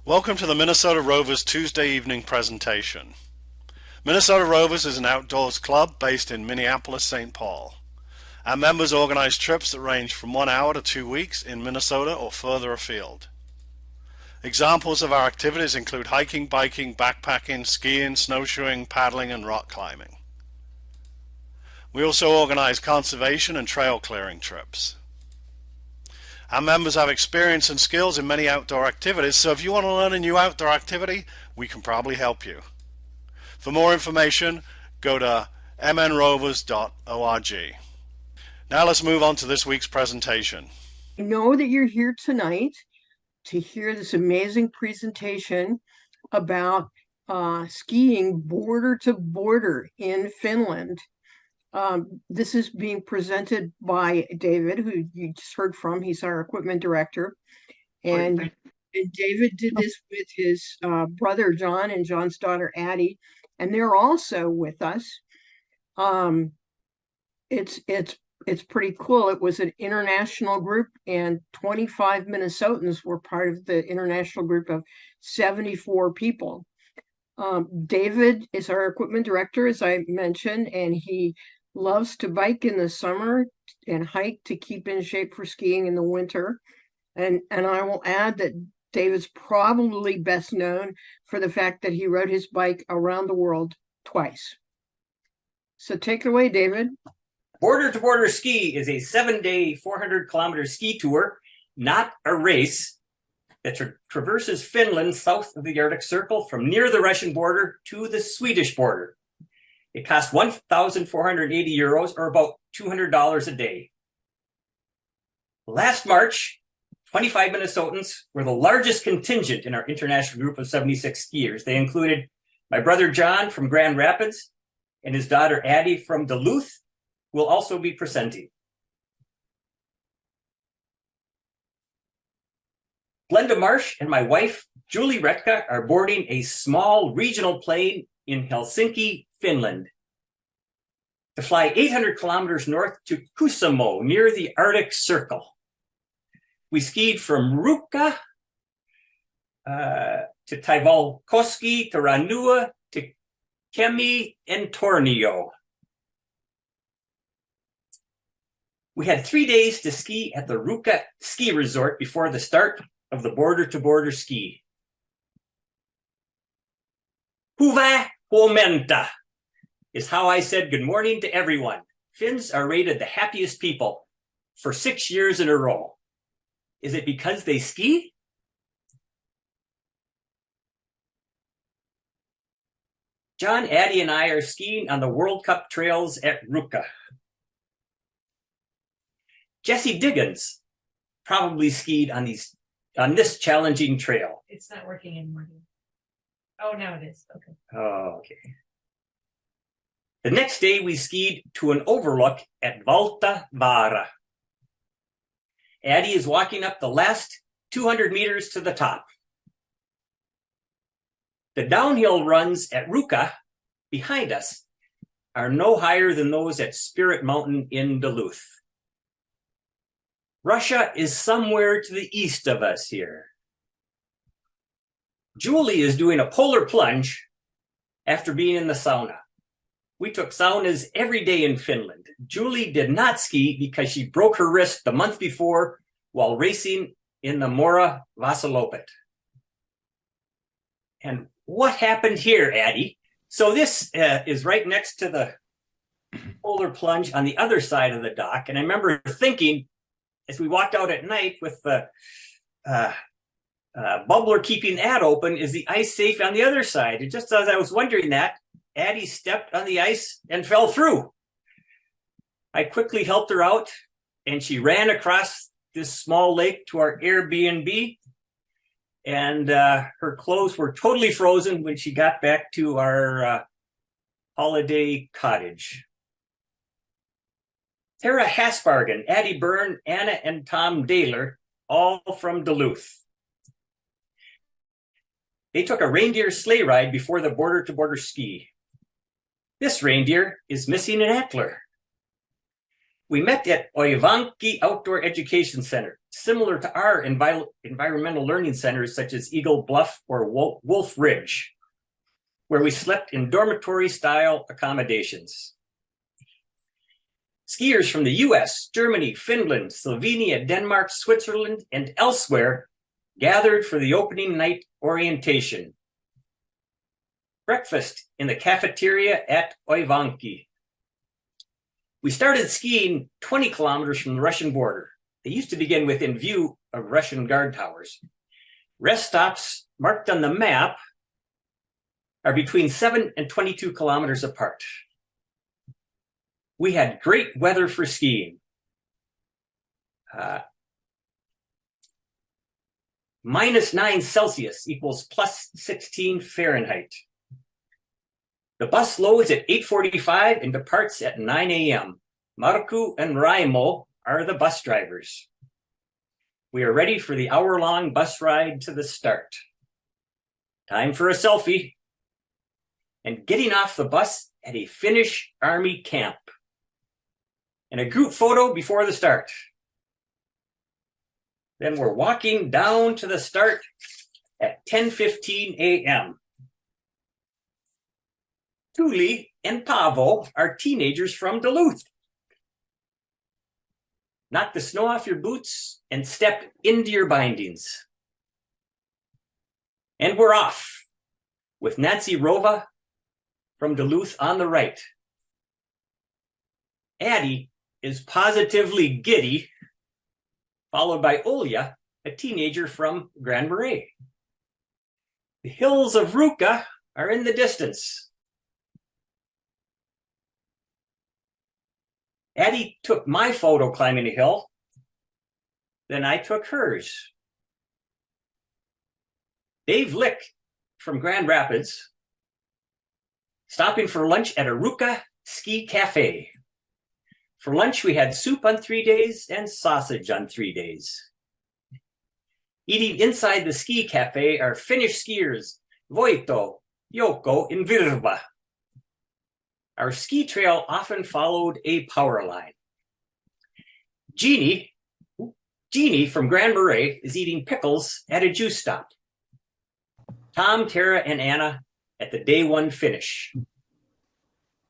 Welcome to the Minnesota Rovers Tuesday evening presentation. Minnesota Rovers is an outdoors club based in Minneapolis, St. Paul. Our members organize trips that range from 1 hour to 2 weeks in Minnesota or further afield. Examples of our activities include hiking, biking, backpacking, skiing, snowshoeing, paddling, and rock climbing. We also organize conservation and trail clearing trips. Our members have experience and skills in many outdoor activities, so if you want to learn a new outdoor activity, we can probably help you. For more information, go to mnrovers.org. Now let's move on to this week's presentation. I know that you're here tonight to hear this amazing presentation about skiing border to border in Finland. This is being presented by David, who you just heard from. He's our equipment director. And David did this with his brother, John, and John's daughter, Addie. And they're also with us. It's pretty cool. It was an international group, and 25 Minnesotans were part of the international group of 74 people. David is our equipment director, as I mentioned, and he loves to bike in the summer and hike to keep in shape for skiing in the winter. And I will add that David's probably best known for the fact that he rode his bike around the world twice. So take it away, David. Border to Border Ski is a 7-day, 400-kilometer ski tour, not a race, that traverses Finland south of the Arctic Circle from near the Russian border to the Swedish border. It costs 1,480 euros, or about $200 a day. Last March, 25 Minnesotans were the largest contingent in our international group of 76 skiers. They included my brother John from Grand Rapids and his daughter Addie from Duluth, who will also be presenting. Glenda Marsh and my wife, Julie Retka, are boarding a small regional plane in Helsinki, Finland, to fly 800 kilometers north to Kuusamo, near the Arctic Circle. We skied from Ruka to Taivalkoski, to Ranua, to Kemi, and Tornio. We had 3 days to ski at the Ruka ski resort before the start of the Border to Border ski. Hyvää huomenta is how I said good morning to everyone. Finns are rated the happiest people for 6 years in a row. Is it because they ski? John, Addie, and I are skiing on the World Cup trails at Ruka. Jesse Diggins probably skied on this challenging trail. It's not working anymore. Oh, now it is. Okay. Oh, okay. The next day, we skied to an overlook at Valtavaara. Addie is walking up the last 200 meters to the top. The downhill runs at Ruka, behind us, are no higher than those at Spirit Mountain in Duluth. Russia is somewhere to the east of us here. Julie is doing a polar plunge after being in the sauna. We took saunas every day in Finland. Julie did not ski because she broke her wrist the month before while racing in the Mora Vasalopet. And what happened here, Addie? So this is right next to the polar plunge on the other side of the dock. And I remember thinking, as we walked out at night with the bubbler keeping that open, is the ice safe on the other side? And just as I was wondering that, Addie stepped on the ice and fell through. I quickly helped her out, and she ran across this small lake to our Airbnb, and her clothes were totally frozen when she got back to our holiday cottage. Tara Hasbargen, Addie Byrne, Anna and Tom Daler, all from Duluth. They took a reindeer sleigh ride before the Border to Border ski. This reindeer is missing an antler. We met at Oivanki Outdoor Education Center, similar to our environmental learning centers such as Eagle Bluff or Wolf Ridge, where we slept in dormitory-style accommodations. Skiers from the US, Germany, Finland, Slovenia, Denmark, Switzerland, and elsewhere gathered for the opening night orientation. Breakfast in the cafeteria at Oivanki. We started skiing 20 kilometers from the Russian border. They used to begin within view of Russian guard towers. Rest stops marked on the map are between 7 and 22 kilometers apart. We had great weather for skiing. -9 Celsius equals +16 Fahrenheit. The bus loads at 8:45 and departs at 9 a.m. Marku and Raimo are the bus drivers. We are ready for the hour-long bus ride to the start. Time for a selfie. And getting off the bus at a Finnish army camp. And a group photo before the start. Then we're walking down to the start at 10:15 a.m. Tuli and Pavo are teenagers from Duluth. Knock the snow off your boots and step into your bindings. And we're off with Nancy Rova from Duluth on the right. Addie is positively giddy, followed by Olya, a teenager from Grand Marais. The hills of Ruka are in the distance. Addie took my photo climbing a hill. Then I took hers. Dave Lick from Grand Rapids, stopping for lunch at a Ruka Ski Cafe. For lunch, we had soup on 3 days and sausage on 3 days. Eating inside the ski cafe are Finnish skiers Voito, Yoko, and Virva. Our ski trail often followed a power line. Jeannie from Grand Marais is eating pickles at a juice stop. Tom, Tara, and Anna at the day one finish.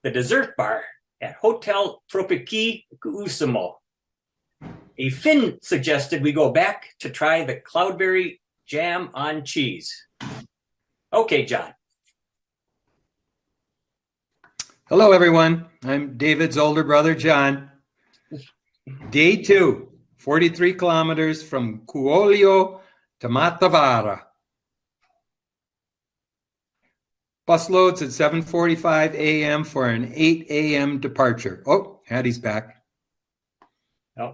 The dessert bar at Hotel Tropiki Kuusamo. A Finn suggested we go back to try the cloudberry jam on cheese. Okay, John. Hello, everyone. I'm David's older brother, John. Day 2, 43 kilometers from Kuolio to Matavara. Bus loads at 7:45 a.m. for an 8 a.m. departure. Oh, Hattie's back. Oh.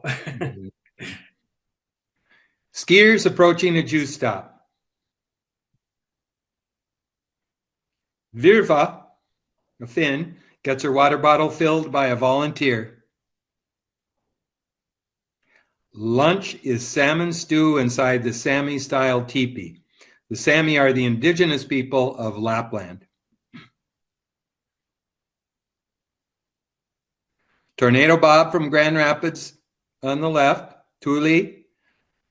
Skiers approaching a juice stop. Virva, a Finn, gets her water bottle filled by a volunteer. Lunch is salmon stew inside the Sami-style teepee. The Sami are the indigenous people of Lapland. Tornado Bob from Grand Rapids on the left, Tuli,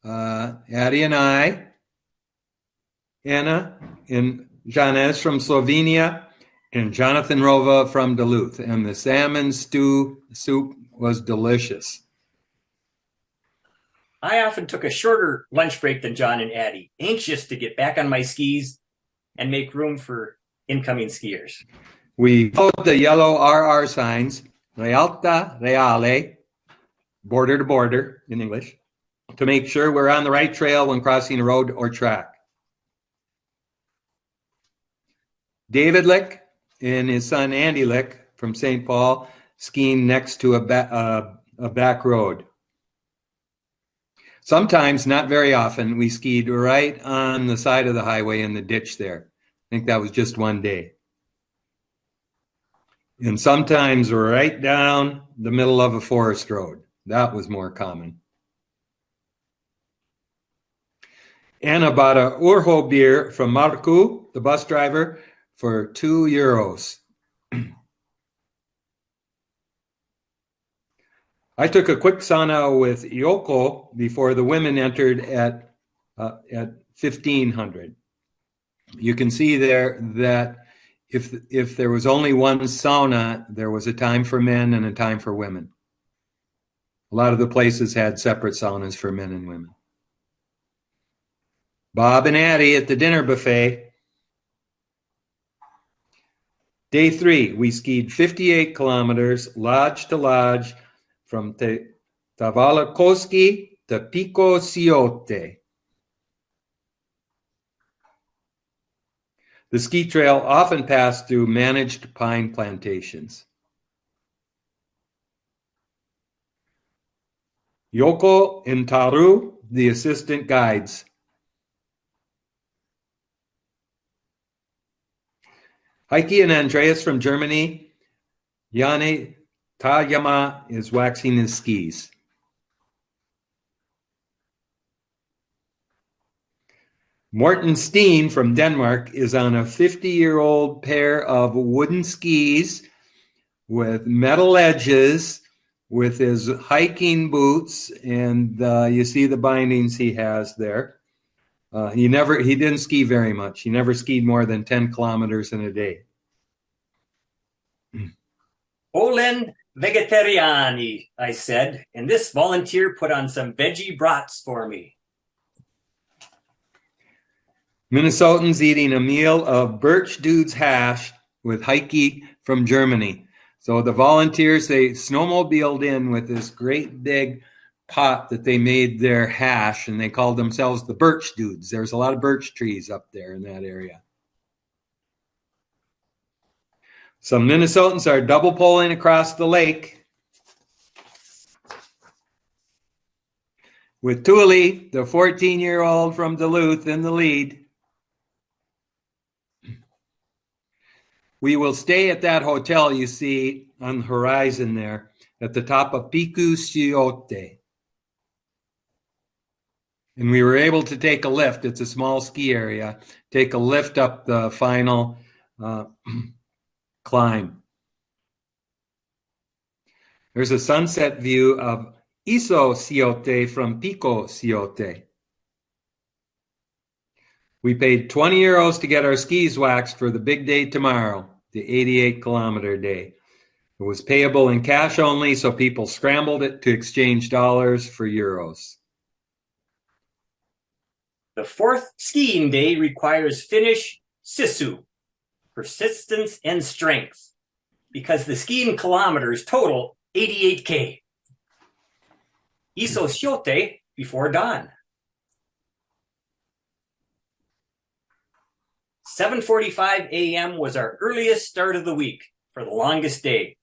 Addie and I, Anna and Janez from Slovenia, and Jonathan Rova from Duluth. And the salmon stew soup was delicious. I often took a shorter lunch break than John and Addie, anxious to get back on my skis and make room for incoming skiers. We followed the yellow RR signs, Realta, Reale, border to border in English, to make sure we're on the right trail when crossing a road or track. David Lick and his son Andy Lick from St. Paul skiing next to a back road. Sometimes, not very often, we skied right on the side of the highway in the ditch there. I think that was just one day. And sometimes right down the middle of a forest road. That was more common. Anna bought a Urho beer from Marku, the bus driver, for €2. I took a quick sauna with Yoko before the women entered at 1500. You can see there that if there was only one sauna, there was a time for men and a time for women. A lot of the places had separate saunas for men and women. Bob and Addie at the dinner buffet. Day 3, we skied 58 kilometers, lodge to lodge, from Tavalkoski to Pico Ciote. The ski trail often passed through managed pine plantations. Yoko and Taru, the assistant guides. Heike and Andreas from Germany. Jani Tajama is waxing his skis. Morten Steen from Denmark is on a 50-year-old pair of wooden skis with metal edges with his hiking boots, and you see the bindings he has there. He didn't ski very much. He never skied more than 10 kilometers in a day. Olen vegetariani, I said, and this volunteer put on some veggie brats for me. Minnesotans eating a meal of birch dude's hash with Heike from Germany. So the volunteers, they snowmobiled in with this great big pot that they made their hash, and they called themselves the birch dudes. There's a lot of birch trees up there in that area. Some Minnesotans are double poling across the lake with Thule, the 14-year-old from Duluth, in the lead. We will stay at that hotel you see on the horizon there at the top of Pico Ciote. And we were able to take a lift. It's a small ski area. Take a lift up the final climb. There's a sunset view of Iso Ciote from Pico Ciote. We paid 20 euros to get our skis waxed for the big day tomorrow, the 88-kilometer day. It was payable in cash only, so people scrambled it to exchange dollars for euros. The 4th skiing day requires Finnish sisu, persistence and strength, because the skiing kilometers total 88K. Iso Ciote before dawn. 7:45 a.m. was our earliest start of the week for the longest day.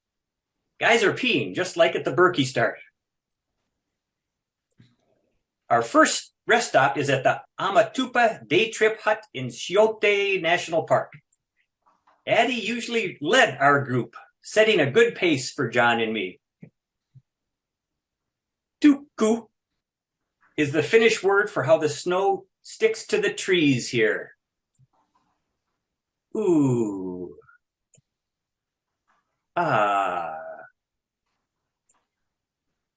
Guys are peeing just like at the Berkey start. Our first rest stop is at the Amatupa Day Trip Hut in Ciote National Park. Addie usually led our group, setting a good pace for John and me. Tukku is the Finnish word for how the snow sticks to the trees here. Ooh. Ah.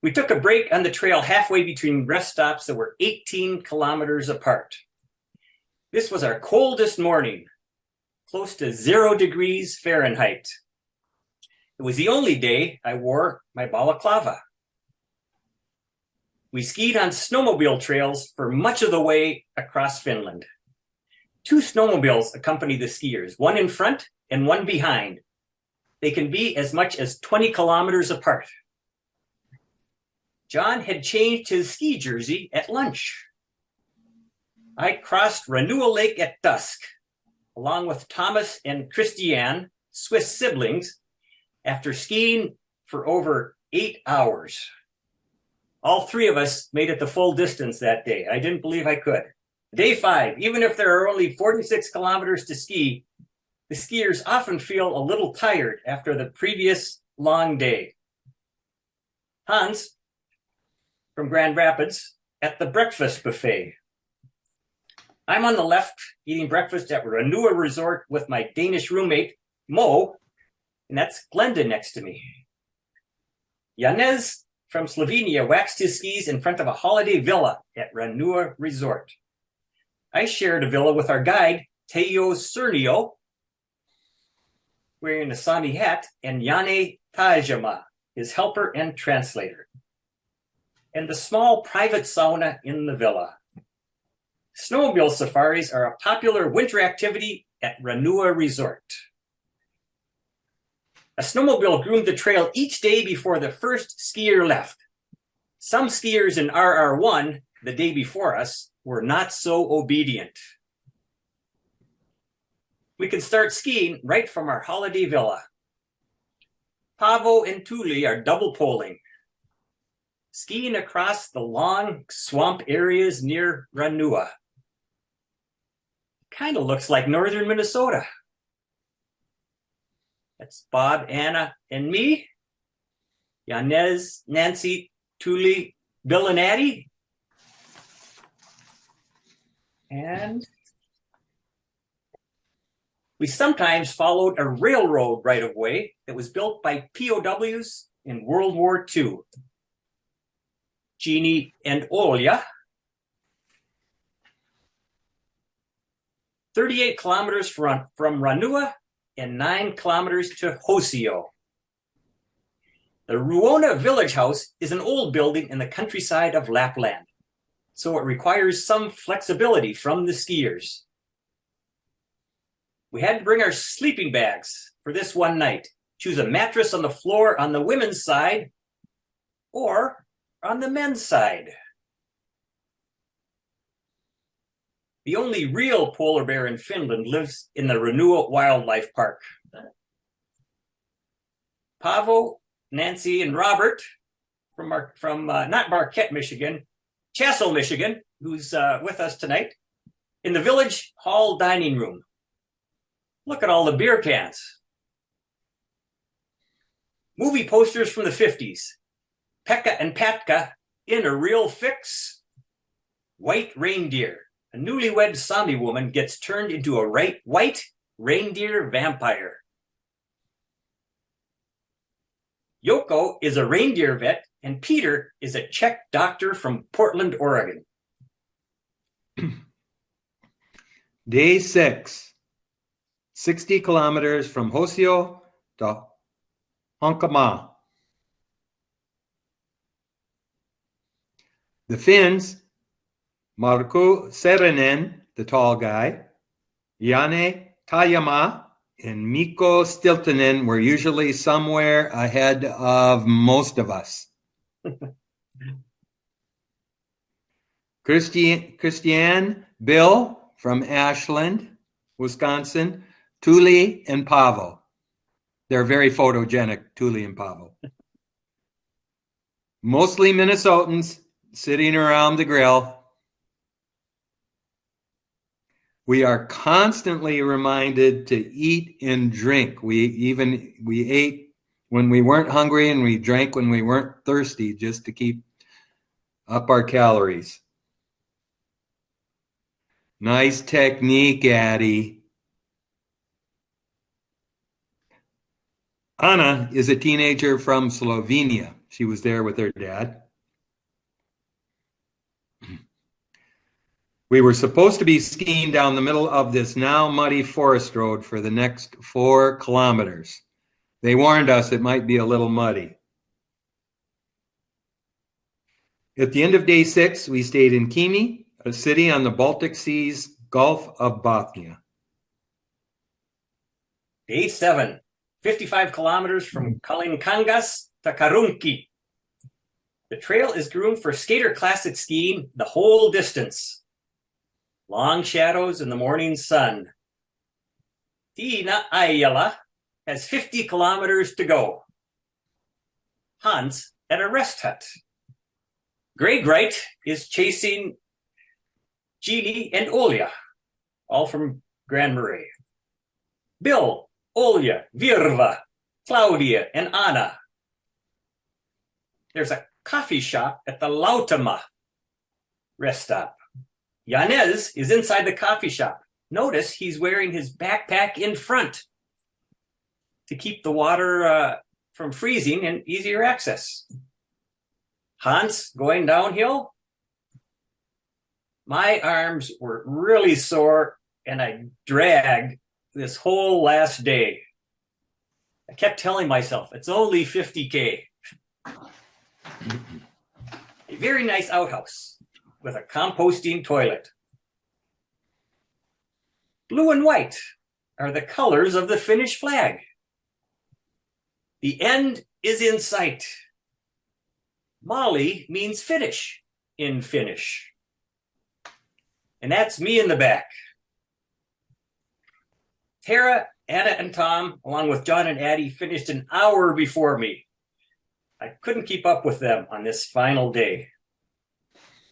We took a break on the trail halfway between rest stops that were 18 kilometers apart. This was our coldest morning, close to 0 degrees Fahrenheit. It was the only day I wore my balaclava. We skied on snowmobile trails for much of the way across Finland. 2 snowmobiles accompany the skiers, one in front and one behind. They can be as much as 20 kilometers apart. John had changed his ski jersey at lunch. I crossed Renua Lake at dusk, along with Thomas and Christiane, Swiss siblings, after skiing for over 8 hours. All 3 of us made it the full distance that day. I didn't believe I could. Day 5, even if there are only 46 kilometers to ski, the skiers often feel a little tired after the previous long day. Hans from Grand Rapids at the breakfast buffet. I'm on the left eating breakfast at Renua Resort with my Danish roommate, Mo, and that's Glenda next to me. Yanez from Slovenia waxed his skis in front of a holiday villa at Ranua Resort. I shared a villa with our guide, Teo Cernio, wearing a Sami hat, and Yane Tajama, his helper and translator, and the small private sauna in the villa. Snowmobile safaris are a popular winter activity at Ranua Resort. A snowmobile groomed the trail each day before the first skier left. Some skiers in RR1, the day before us, were not so obedient. We can start skiing right from our holiday villa. Pavo and Tuli are double poling, skiing across the long swamp areas near Ranua. Kind of looks like northern Minnesota. That's Bob, Anna, and me. Yanez, Nancy, Tuli, Bill, and Addie. And we sometimes followed a railroad right-of-way that was built by POWs in World War II. Jeannie and Olya. 38 kilometers from Ranua and 9 kilometers to Hosio. The Ruona Village House is an old building in the countryside of Lapland, so it requires some flexibility from the skiers. We had to bring our sleeping bags for this one night. Choose a mattress on the floor on the women's side or on the men's side. The only real polar bear in Finland lives in the Ranua Wildlife Park. Pavo, Nancy, and Robert from not Marquette, Michigan, Chassel, Michigan, who's with us tonight, in the village hall dining room. Look at all the beer cans. Movie posters from the 50s. Pekka and Patka in a real fix. White reindeer. A newlywed Sami woman gets turned into a white reindeer vampire. Yoko is a reindeer vet, and Peter is a Czech doctor from Portland, Oregon. Day 6, 60 kilometers from Hosio to Honkama. The Finns, Markku Serenen, the tall guy, Jane Tajama, and Mikko Stiltonen were usually somewhere ahead of most of us. Christiane, Bill from Ashland, Wisconsin, Tuli, and Pavo. They're very photogenic, Tuli and Pavo. Mostly Minnesotans sitting around the grill. We are constantly reminded to eat and drink. We ate when we weren't hungry and we drank when we weren't thirsty, just to keep up our calories. Nice technique, Addie. Anna is a teenager from Slovenia. She was there with her dad. We were supposed to be skiing down the middle of this now muddy forest road for the next 4 kilometers. They warned us it might be a little muddy. At the end of day 6, we stayed in Kymi, a city on the Baltic Sea's Gulf of Bothnia. Day 7, 55 kilometers from Kalinkangas to Karunki. The trail is groomed for skater classic skiing the whole distance. Long shadows in the morning sun. Tiina Aijala has 50 kilometers to go. Hans at a rest hut. Greg Wright is chasing Jeannie and Olya, all from Grand Marais. Bill, Olya, Virva, Claudia, and Anna. There's a coffee shop at the Lautama rest stop. Yanez is inside the coffee shop. Notice he's wearing his backpack in front to keep the water from freezing and easier access. Hans going downhill. My arms were really sore and I dragged this whole last day. I kept telling myself, it's only 50K. A very nice outhouse with a composting toilet. Blue and white are the colors of the Finnish flag. The end is in sight. Molly means finish in Finnish. And that's me in the back. Tara, Anna, and Tom, along with John and Addie, finished an hour before me. I couldn't keep up with them on this final day.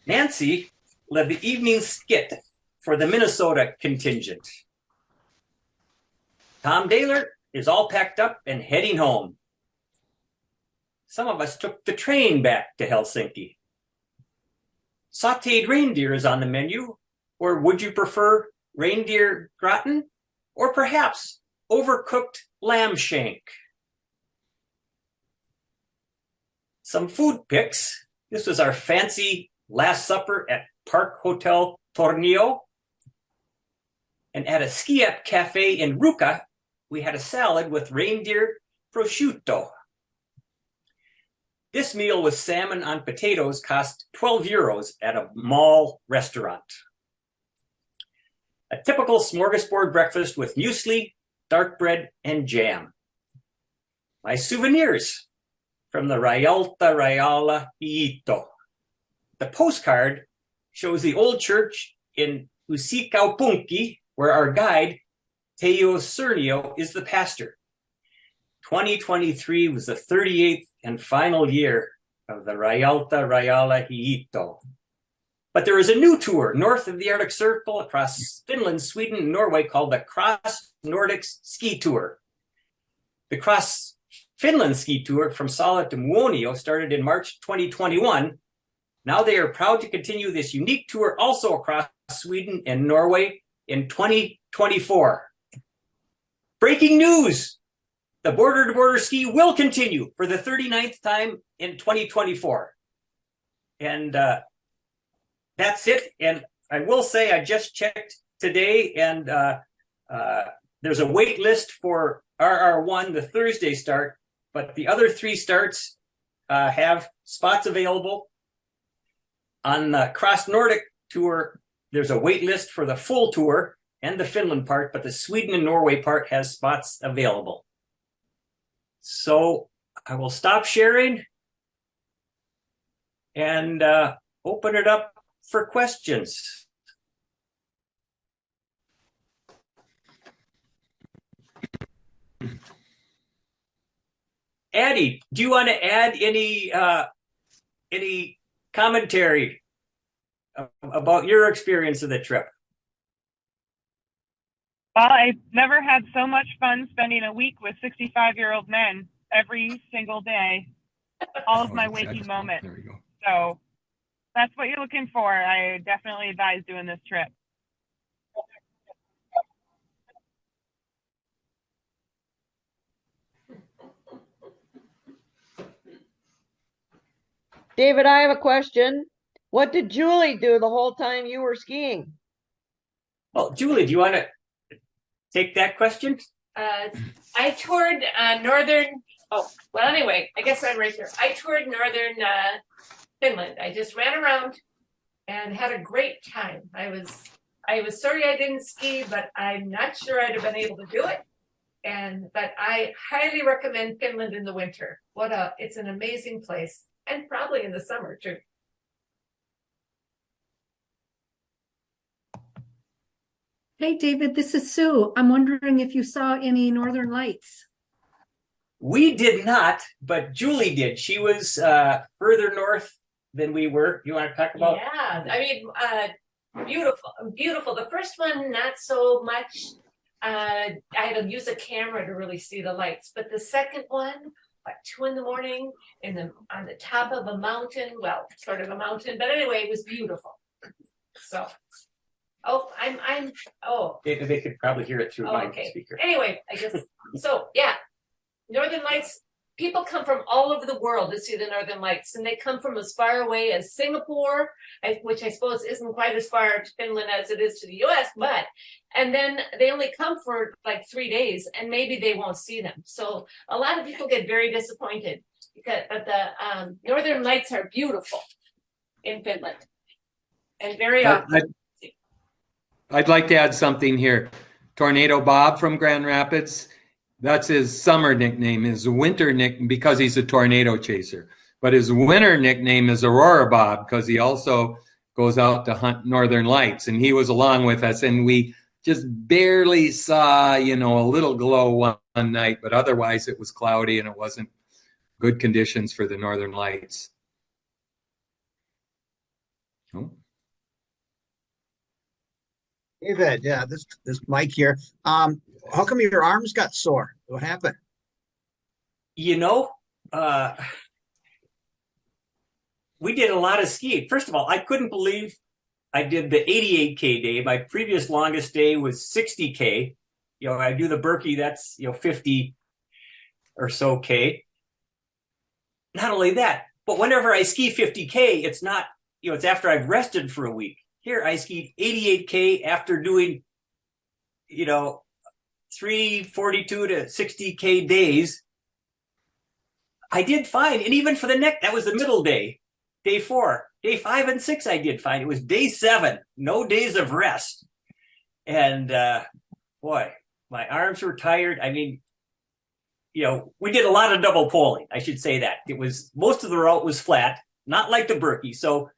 Nancy led the evening skit for the Minnesota contingent. Tom Daler is all packed up and heading home. Some of us took the train back to Helsinki. Sauteed reindeer is on the menu, or would you prefer reindeer gratin, or perhaps overcooked lamb shank? Some food pics. This was our fancy Last Supper at Park Hotel Tornio. And at a ski-up cafe in Ruka, we had a salad with reindeer prosciutto. This meal with salmon on potatoes cost 12 euros at a mall restaurant. A typical smorgasbord breakfast with muesli, dark bread, and jam. My souvenirs from the Raialta Raiala Hiito. The postcard shows the old church in Usikaupunki, where our guide, Teo Cernio, is the pastor. 2023 was the 38th and final year of the Raialta Raiala Hiito. But there is a new tour north of the Arctic Circle across Finland, Sweden, and Norway called the Cross Nordics Ski Tour. The Cross Finland Ski Tour from Sala to Muonio started in March 2021. Now they are proud to continue this unique tour also across Sweden and Norway in 2024. Breaking news! The Border to Border Ski will continue for the 39th time in 2024. And that's it. And I will say, I just checked today, and there's a wait list for RR1, the Thursday start, but the other three starts have spots available. On the Cross Nordic tour, there's a wait list for the full tour and the Finland part, but the Sweden and Norway part has spots available. So I will stop sharing and open it up for questions. Addie, do you want to add any commentary about your experience of the trip? Well, I've never had so much fun spending a week with 65-year-old men every single day, all of my waking moments. There we go. So that's what you're looking for. I definitely advise doing this trip. David, I have a question. What did Julie do the whole time you were skiing? Well, Julie, do you want to take that question? I toured anyway, I guess I'm right here. I toured northern Finland. I just ran around and had a great time. I was sorry I didn't ski, but I'm not sure I'd have been able to do it. But I highly recommend Finland in the winter. It's an amazing place, and probably in the summer too. Hey, David, this is Sue. I'm wondering if you saw any northern lights. We did not, but Julie did. She was further north than we were. You want to talk about? Yeah, I mean, beautiful. The first one, not so much. I had to use a camera to really see the lights. But the second one, at 2 a.m, on the top of a mountain, well, sort of a mountain, but anyway, it was beautiful. So. They could probably hear it through my speaker. Anyway, I guess so. Yeah, Northern Lights people come from all over the world to see the Northern Lights, and they come from as far away as Singapore, which I suppose isn't quite as far to Finland as it is to the US, and then they only come for like 3 days, and maybe they won't see them. So a lot of people get very disappointed, but the Northern Lights are beautiful in Finland, and very often. I'd like to add something here. Tornado Bob from Grand Rapids, that's his summer nickname. His winter nickname, because he's a tornado chaser. But his winter nickname is Aurora Bob, because he also goes out to hunt Northern Lights. And he was along with us, and we just barely saw, a little glow one night, but otherwise it was cloudy and it wasn't good conditions for the Northern Lights. Oh. David, yeah, this Mike here. How come your arms got sore? What happened? We did a lot of skiing. First of all, I couldn't believe I did the 88K day. My previous longest day was 60K. I do the Berkey, that's 50 or so K. Not only that, but whenever I ski 50K, it's not, it's after I've rested for a week. Here, I skied 88K after doing, 342 to 60K days. I did fine. And even for the next, that was the middle day, day 4. Day 5 and 6, I did fine. It was day 7, no days of rest. And boy, my arms were tired. I mean, we did a lot of double poling. I should say that. It was, most of the route was flat, not like the Berkey. So,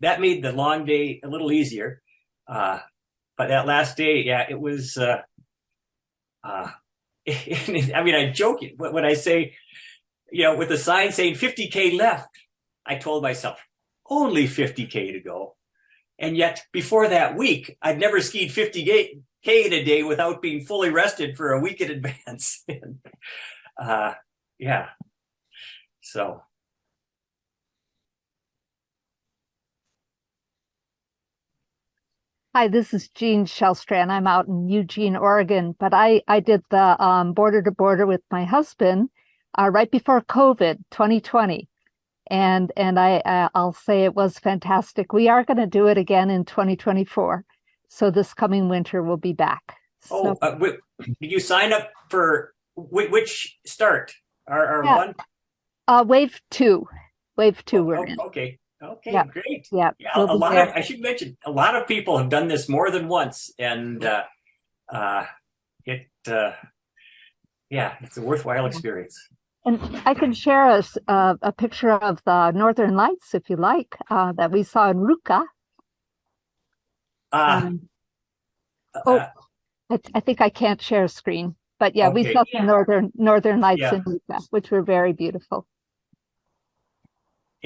that made the long day a little easier. But that last day, yeah, it was, I mean, I joke when I say, with the sign saying 50K left, I told myself, only 50K to go. And yet before that week, I'd never skied 50K in a day without being fully rested for a week in advance. Yeah. So. Hi, this is Jean Shellstrand. I'm out in Eugene, Oregon, but I did the border to border with my husband right before COVID 2020. And I'll say it was fantastic. We are going to do it again in 2024. So this coming winter we'll be back. So, did you sign up for which start? Our one? Wave 2. Wave 2 we're in. Okay. Okay, yeah. Great. Yeah, we'll I should mention, a lot of people have done this more than once, and it's a worthwhile experience. And I can share a picture of the Northern Lights, if you like, that we saw in Ruka. I think I can't share a screen, but yeah, we saw the Northern Lights in Ruka, which were very beautiful.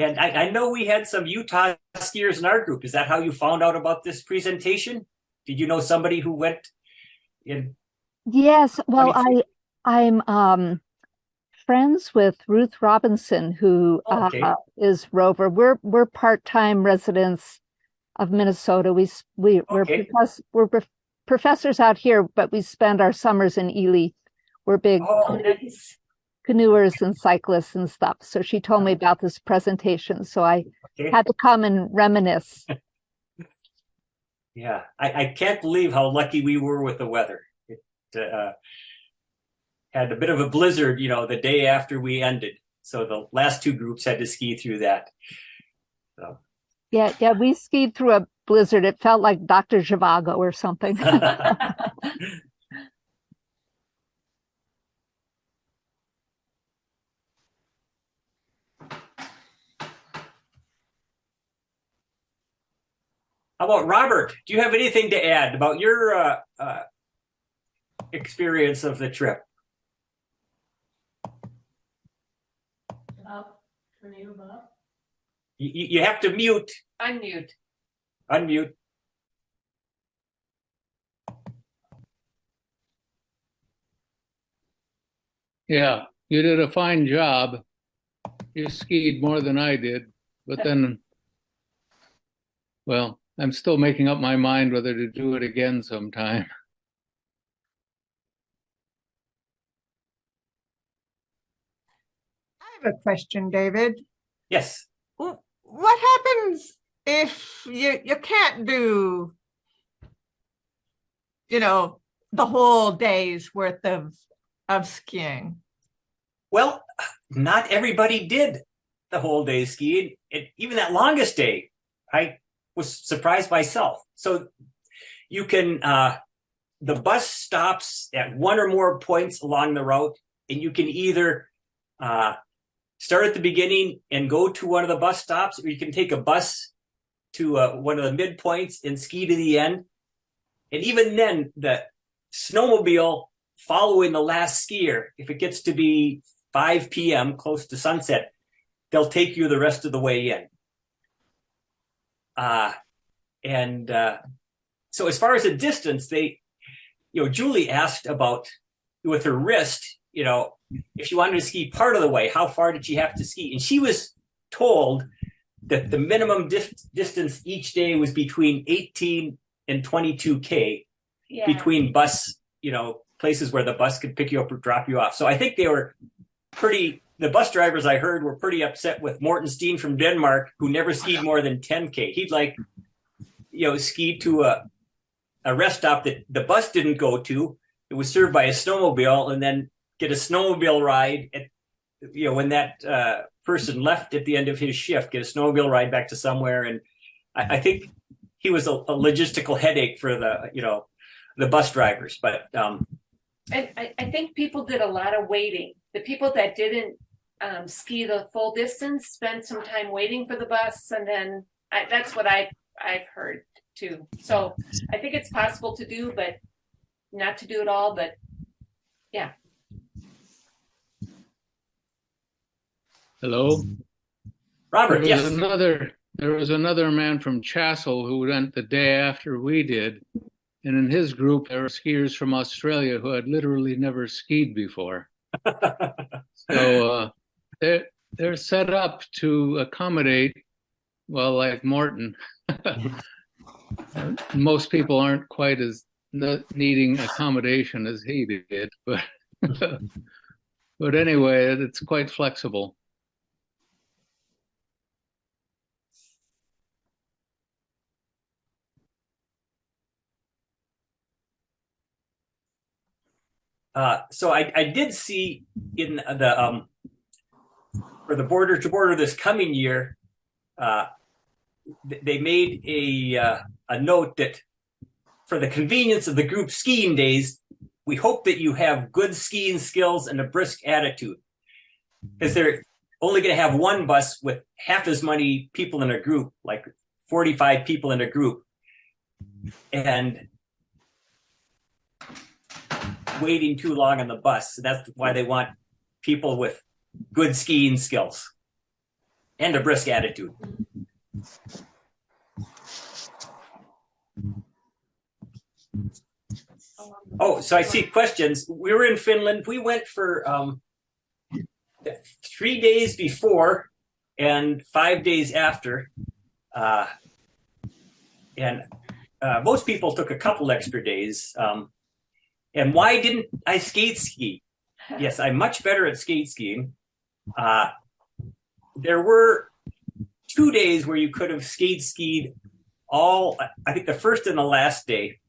And I know we had some Utah skiers in our group. Is that how you found out about this presentation? Did you know somebody who went in? Yes. Well, I'm friends with Ruth Robinson, who is Rover. We're part-time residents of Minnesota. We're professors out here, but we spend our summers in Ely. We're big canoers and cyclists and stuff. So she told me about this presentation. So I had to come and reminisce. Yeah, I can't believe how lucky we were with the weather. It had a bit of a blizzard, the day after we ended. So the last 2 groups had to ski through that. So. Yeah, we skied through a blizzard. It felt like Dr. Zhivago or something. How about Robert? Do you have anything to add about your experience of the trip? You have to mute. Unmute. Unmute. Yeah, you did a fine job. You skied more than I did, but then, well, I'm still making up my mind whether to do it again sometime. have a question, David. Yes. What happens if you can't do, the whole day's worth of skiing? Well, not everybody did the whole day skiing. Even that longest day, I was surprised myself. So you can, the bus stops at one or more points along the route, and you can either start at the beginning and go to one of the bus stops, or you can take a bus to one of the midpoints and ski to the end. And even then, the snowmobile following the last skier, if it gets to be 5 p.m., close to sunset, they'll take you the rest of the way in. So as far as the distance, Julie asked about, with her wrist, if she wanted to ski part of the way, how far did she have to ski? And she was told that the minimum distance each day was between 18 and 22K between bus, places where the bus could pick you up or drop you off. So I think they were the bus drivers I heard were pretty upset with Morten Steen from Denmark, who never skied more than 10K. He'd ski to a rest stop that the bus didn't go to. It was served by a snowmobile, and then get a snowmobile ride when that person left at the end of his shift, get a snowmobile ride back to somewhere. And I think he was a logistical headache for the bus drivers. But I think people did a lot of waiting. The people that didn't ski the full distance spent some time waiting for the bus, and then that's what I've heard too. So I think it's possible to do, but not to do it all. But yeah. Hello, Robert. Yes. There was another man from Chassel who went the day after we did, and in his group there were skiers from Australia who had literally never skied before. So they're set up to accommodate, well, like Morten. Most people aren't quite as needing accommodation as he did, but but anyway, it's quite flexible. So I did see in the for the border to border this coming year, they made a note that for the convenience of the group skiing days, we hope that you have good skiing skills and a brisk attitude, because they're only going to have one bus with half as many people in a group, like 45 people in a group, and waiting too long on the bus. So that's why they want people with good skiing skills and a brisk attitude. Oh, so I see questions. We were in Finland. We went for 3 days before and 5 days after. Most people took a couple extra days. And why didn't I skate ski? Yes, I'm much better at skate skiing. There were 2 days where you could have skate skied I think the first and the last day.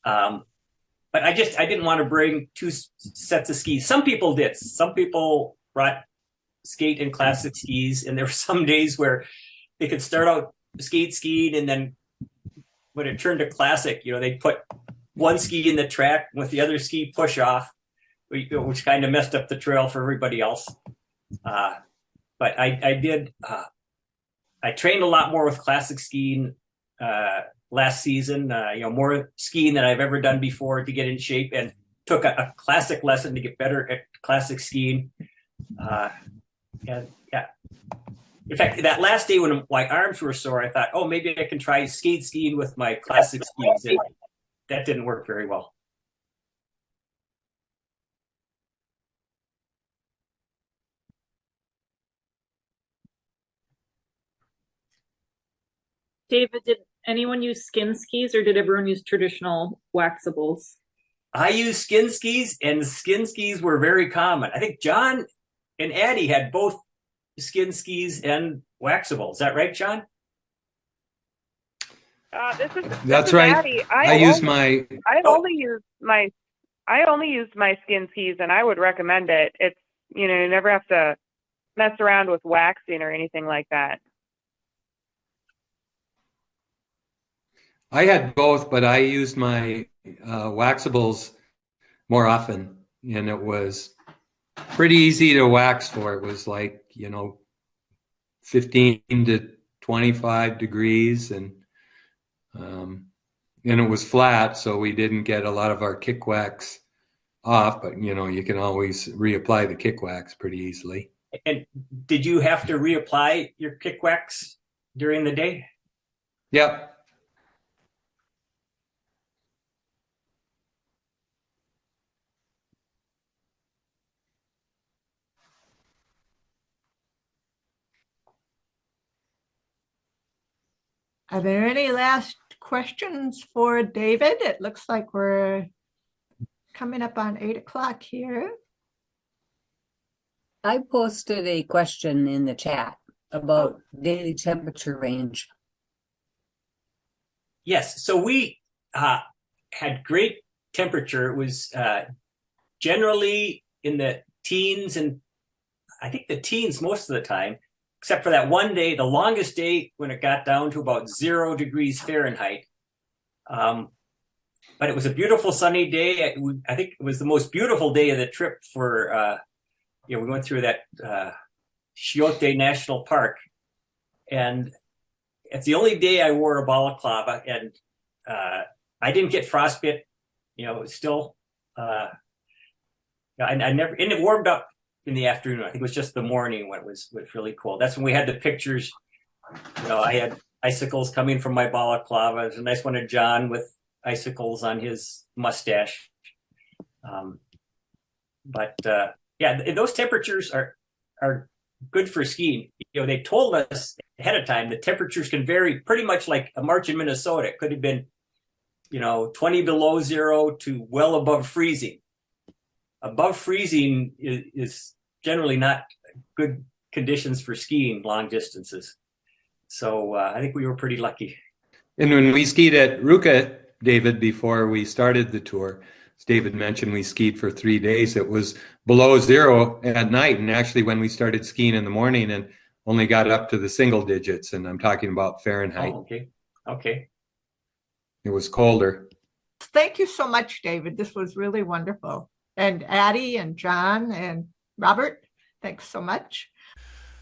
But I didn't want to bring 2 sets of skis. Some people did. Some people brought skate and classic skis, and there were some days where they could start out skate skiing, and then when it turned to classic, they'd put one ski in the track with the other ski push off, which kind of messed up the trail for everybody else. But I trained a lot more with classic skiing last season, more skiing than I've ever done before to get in shape, and took a classic lesson to get better at classic skiing. And yeah, in fact, that last day when my arms were sore, I thought, oh, maybe I can try skate skiing with my classic skis. And that didn't work very well. David, did anyone use skin skis, or did everyone use traditional waxables? I used skin skis, and skin skis were very common. I think John And Addie had both skin skis and waxable. Is that right, John? This is right. Addie. I only use my skin skis, and I would recommend it. It's, you never have to mess around with waxing or anything like that. I had both, but I used my waxables more often, and it was pretty easy to wax for. It was like, 15 to 25 degrees, and it was flat, so we didn't get a lot of our kick wax off, but you can always reapply the kick wax pretty easily. And did you have to reapply your kick wax during the day? Yep. Are there any last questions for David? It looks like we're coming up on 8 o'clock here. I posted a question in the chat about daily temperature range. Yes, so we had great temperature. It was generally in the teens, and I think the teens most of the time, except for that one day, the longest day when it got down to about 0 degrees Fahrenheit. But it was a beautiful sunny day. I think it was the most beautiful day of the trip for, we went through that Chiote National Park. And it's the only day I wore a balaclava, and I didn't get frostbite. It was still, I never, and it warmed up in the afternoon. I think it was just the morning when it was really cold. That's when we had the pictures. I had icicles coming from my balaclava. There's a nice one of John with icicles on his mustache. Those temperatures are good for skiing. They told us ahead of time the temperatures can vary pretty much like a March in Minnesota. It could have been, 20 below zero to well above freezing. Above freezing is generally not good conditions for skiing long distances. So I think we were pretty lucky. And when we skied at Ruka, David, before we started the tour, as David mentioned, we skied for 3 days. It was below zero at night. And actually, when we started skiing in the morning and only got up to the single digits, and I'm talking about Fahrenheit. Oh, okay. It was colder. Thank you so much, David. This was really wonderful. And Addie and John and Robert, thanks so much.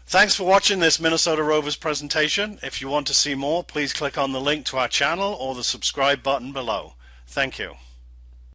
Thanks for watching this Minnesota Rovers presentation. If you want to see more, please click on the link to our channel or the subscribe button below. Thank you.